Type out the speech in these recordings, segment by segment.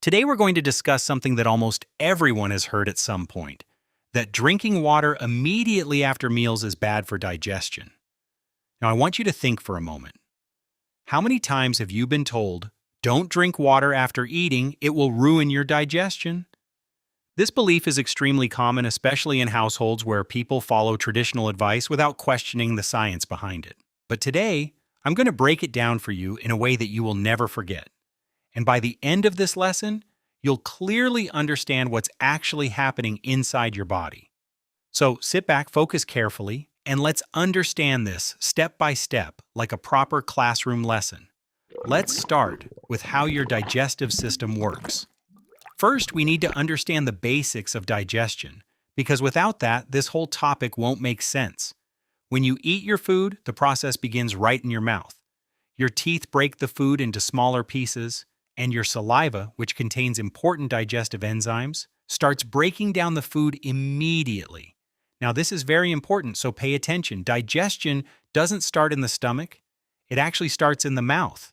Today we're going to discuss something that almost everyone has heard at some point, that drinking water immediately after meals is bad for digestion. Now I want you to think for a moment. How many times have you been told, don't drink water after eating, it will ruin your digestion? This belief is extremely common, especially in households where people follow traditional advice without questioning the science behind it. But today, I'm going to break it down for you in a way that you will never forget. And by the end of this lesson, you'll clearly understand what's actually happening inside your body. So sit back, focus carefully, and let's understand this step by step like a proper classroom lesson. Let's start with how your digestive system works. First, we need to understand the basics of digestion, because without that, this whole topic won't make sense. When you eat your food, the process begins right in your mouth. Your teeth break the food into smaller pieces, and your saliva, which contains important digestive enzymes, starts breaking down the food immediately. Now, this is very important, so pay attention. Digestion doesn't start in the stomach. It actually starts in the mouth.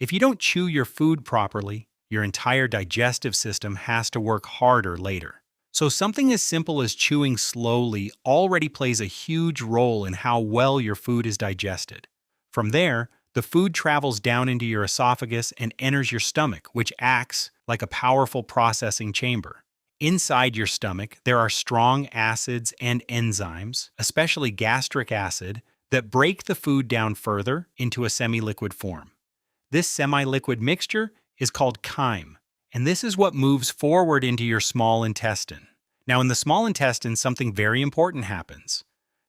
If you don't chew your food properly, your entire digestive system has to work harder later. So something as simple as chewing slowly already plays a huge role in how well your food is digested. From there, the food travels down into your esophagus and enters your stomach, which acts like a powerful processing chamber. Inside your stomach, there are strong acids and enzymes, especially gastric acid, that break the food down further into a semi-liquid form. This semi-liquid mixture is called chyme, and this is what moves forward into your small intestine. Now, in the small intestine, something very important happens.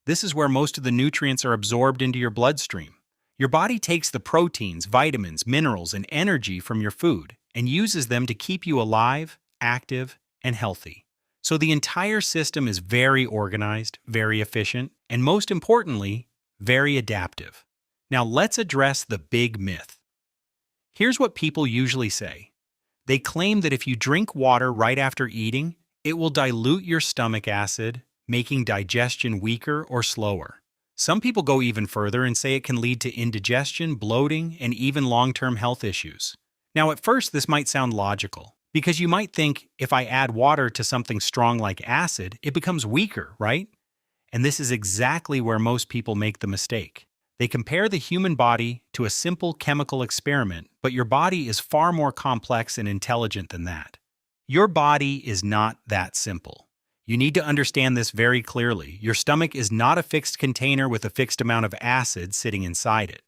This is where most of the nutrients are absorbed into your bloodstream. Your body takes the proteins, vitamins, minerals, and energy from your food and uses them to keep you alive, active, and healthy. So the entire system is very organized, very efficient, and most importantly, very adaptive. Now let's address the big myth. Here's what people usually say. They claim that if you drink water right after eating, it will dilute your stomach acid, making digestion weaker or slower. Some people go even further and say it can lead to indigestion, bloating, and even long-term health issues. Now, at first, this might sound logical, because you might think if I add water to something strong like acid, it becomes weaker, right? And this is exactly where most people make the mistake. They compare the human body to a simple chemical experiment, but your body is far more complex and intelligent than that. Your body is not that simple. You need to understand this very clearly. Your stomach is not a fixed container with a fixed amount of acid sitting inside it.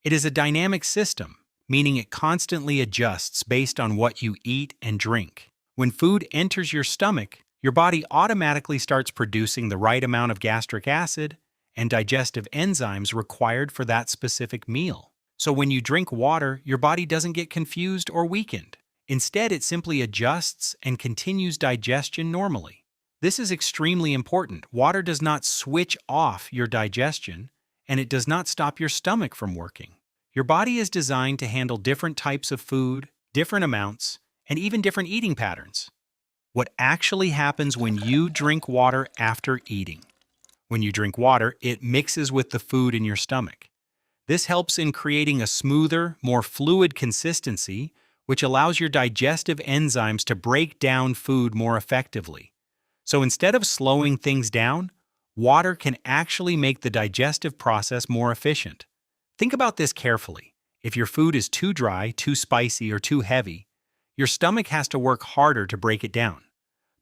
It is a dynamic system, meaning it constantly adjusts based on what you eat and drink. When food enters your stomach, your body automatically starts producing the right amount of gastric acid and digestive enzymes required for that specific meal. So when you drink water, your body doesn't get confused or weakened. Instead, it simply adjusts and continues digestion normally. This is extremely important. Water does not switch off your digestion, and it does not stop your stomach from working. Your body is designed to handle different types of food, different amounts, and even different eating patterns. What actually happens when you drink water after eating? When you drink water, it mixes with the food in your stomach. This helps in creating a smoother, more fluid consistency, which allows your digestive enzymes to break down food more effectively. So instead of slowing things down, water can actually make the digestive process more efficient. Think about this carefully. If your food is too dry, too spicy, or too heavy, your stomach has to work harder to break it down.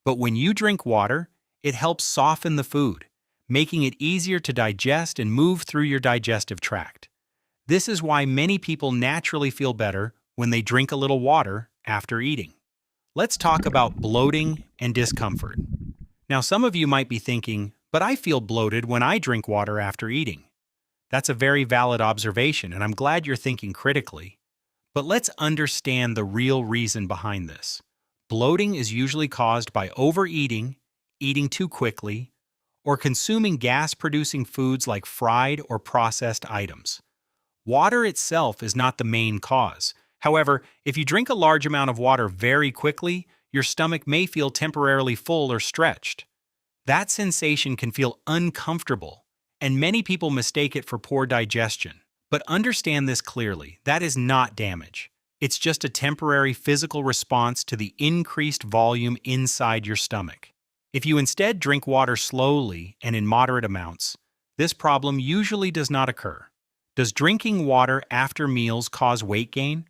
But when you drink water, it helps soften the food, making it easier to digest and move through your digestive tract. This is why many people naturally feel better when they drink a little water after eating. Let's talk about bloating and discomfort. Now, some of you might be thinking, but I feel bloated when I drink water after eating. That's a very valid observation, and I'm glad you're thinking critically. But let's understand the real reason behind this. Bloating is usually caused by overeating, eating too quickly, or consuming gas-producing foods like fried or processed items. Water itself is not the main cause. However, if you drink a large amount of water very quickly, your stomach may feel temporarily full or stretched. That sensation can feel uncomfortable, and many people mistake it for poor digestion. But understand this clearly, that is not damage. It's just a temporary physical response to the increased volume inside your stomach. If you instead drink water slowly and in moderate amounts, this problem usually does not occur. Does drinking water after meals cause weight gain?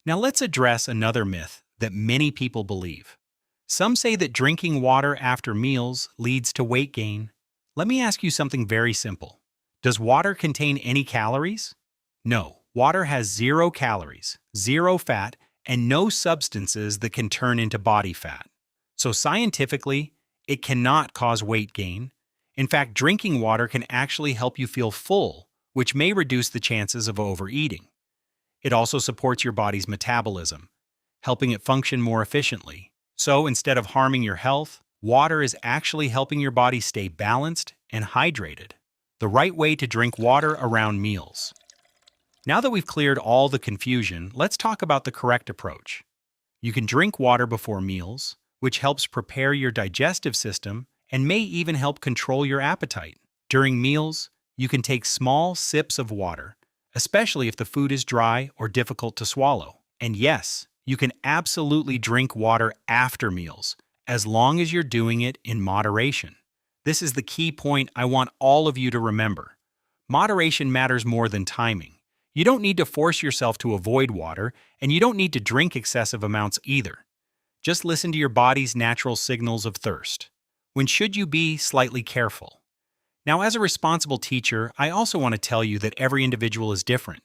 Now let's address another myth that many people believe. Some say that drinking water after meals leads to weight gain. Let me ask you something very simple. Does water contain any calories? No. Water has 0 calories, 0 fat, and no substances that can turn into body fat. So scientifically, it cannot cause weight gain. In fact, drinking water can actually help you feel full, which may reduce the chances of overeating. It also supports your body's metabolism, helping it function more efficiently. So instead of harming your health, water is actually helping your body stay balanced and hydrated. The right way to drink water around meals. Now that we've cleared all the confusion, let's talk about the correct approach. You can drink water before meals, which helps prepare your digestive system and may even help control your appetite. During meals, you can take small sips of water, especially if the food is dry or difficult to swallow. And yes, you can absolutely drink water after meals, as long as you're doing it in moderation. This is the key point I want all of you to remember. Moderation matters more than timing. You don't need to force yourself to avoid water, and you don't need to drink excessive amounts either. Just listen to your body's natural signals of thirst. When should you be slightly careful? Now, as a responsible teacher, I also want to tell you that every individual is different.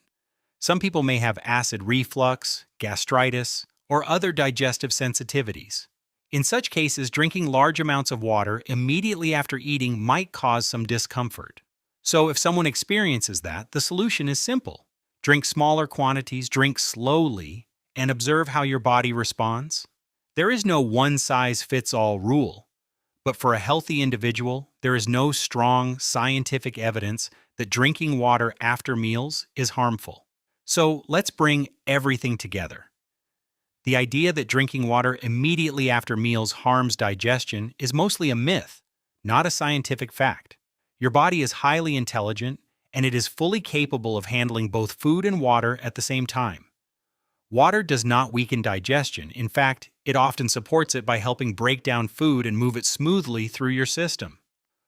Some people may have acid reflux, gastritis, or other digestive sensitivities. In such cases, drinking large amounts of water immediately after eating might cause some discomfort. So if someone experiences that, the solution is simple. Drink smaller quantities, drink slowly, and observe how your body responds. There is no one-size-fits-all rule, but for a healthy individual, there is no strong scientific evidence that drinking water after meals is harmful. So let's bring everything together. The idea that drinking water immediately after meals harms digestion is mostly a myth, not a scientific fact. Your body is highly intelligent, and it is fully capable of handling both food and water at the same time. Water does not weaken digestion. In fact, it often supports it by helping break down food and move it smoothly through your system.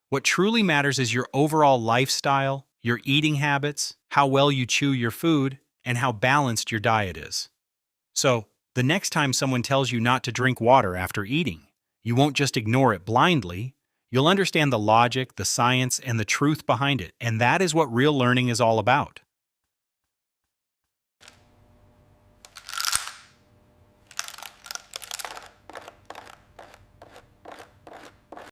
What truly matters is your overall lifestyle, your eating habits, how well you chew your food, and how balanced your diet is. So, the next time someone tells you not to drink water after eating, you won't just ignore it blindly. You'll understand the logic, the science, and the truth behind it, and that is what real learning is all about.